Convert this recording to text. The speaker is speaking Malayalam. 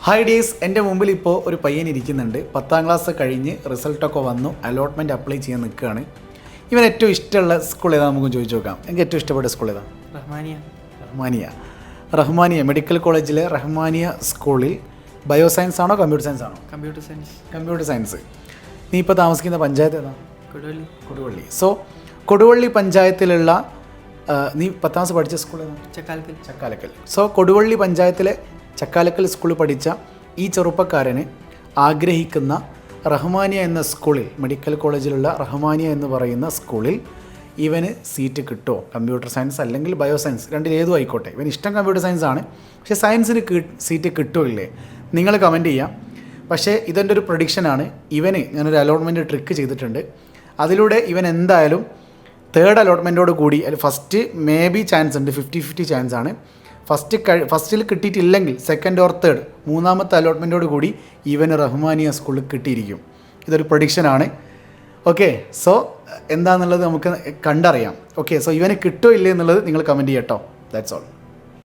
ഹായ് ഡേയ്സ്, എൻ്റെ മുമ്പിൽ ഇപ്പോൾ ഒരു പയ്യൻ ഇരിക്കുന്നുണ്ട്. 10ാം ക്ലാസ് കഴിഞ്ഞ് റിസൾട്ടൊക്കെ വന്നു, അലോട്ട്മെൻറ്റ് അപ്ലൈ ചെയ്യാൻ നിൽക്കുകയാണ്. ഇവൻ ഏറ്റവും ഇഷ്ടമുള്ള സ്കൂൾ ഏതാ നമുക്ക് ചോദിച്ചു നോക്കാം. എനിക്ക് ഏറ്റവും ഇഷ്ടപ്പെട്ട സ്കൂൾ ഏതാ? റഹ്മാനിയ മെഡിക്കൽ കോളേജിലെ റഹ്മാനിയ സ്കൂളിൽ ബയോ സയൻസ് ആണോ കമ്പ്യൂട്ടർ സയൻസ് ആണോ? Computer science. നീ ഇപ്പോൾ താമസിക്കുന്ന പഞ്ചായത്ത് ഏതാ? കൊടുവള്ളി. സോ കൊടുവള്ളി പഞ്ചായത്തിലുള്ള നീ 10ാം ക്ലാസ് പഠിച്ച സ്കൂൾ ഏതാ? ചക്കാലക്കൽ. സോ കൊടുവള്ളി പഞ്ചായത്തിലെ ചക്കാലക്കൽ സ്കൂളിൽ പഠിച്ച ഈ ചെറുപ്പക്കാരന് ആഗ്രഹിക്കുന്ന റഹ്മാനിയ എന്ന സ്കൂളിൽ, മെഡിക്കൽ കോളേജിലുള്ള റഹ്മാനിയ എന്ന് പറയുന്ന സ്കൂളിൽ ഇവന് സീറ്റ് കിട്ടുമോ? കമ്പ്യൂട്ടർ സയൻസ് അല്ലെങ്കിൽ ബയോ സയൻസ്, രണ്ടിലേതും ആയിക്കോട്ടെ. ഇവന് ഇഷ്ടം കമ്പ്യൂട്ടർ സയൻസ് ആണ്, പക്ഷേ സയൻസിന് സീറ്റ് കിട്ടുമോ ഇല്ലേ? നിങ്ങൾ കമൻറ്റ് ചെയ്യാം. പക്ഷേ ഇതെൻ്റെ ഒരു പ്രൊഡിക്ഷനാണ്. ഇവന് ഞാനൊരു അലോട്ട്മെൻറ്റ് ട്രിക്ക് ചെയ്തിട്ടുണ്ട്. അതിലൂടെ ഇവൻ എന്തായാലും 3rd അലോട്ട്മെൻറ്റോട് കൂടി, അല്ലെങ്കിൽ ഫസ്റ്റ് മേ ബി ചാൻസ് ഉണ്ട്, 50-50 ചാൻസ് ആണ്. ഫസ്റ്റിൽ കിട്ടിയിട്ടില്ലെങ്കിൽ 2nd or 3rd, 3ാമത്തെ അലോട്ട്മെൻറ്റോട് കൂടി ഇവന് റഹ്മാനിയ സ്കൂളിൽ കിട്ടിയിരിക്കും. ഇതൊരു പ്രൊഡിക്ഷനാണ്. ഓക്കെ, സോ എന്താണെന്നുള്ളത് നമുക്ക് കണ്ടറിയാം. ഓക്കെ, സോ ഇവന് കിട്ടോ ഇല്ലേ എന്നുള്ളത് നിങ്ങൾ കമൻറ്റ് ചെയ്യട്ടോ. That's all.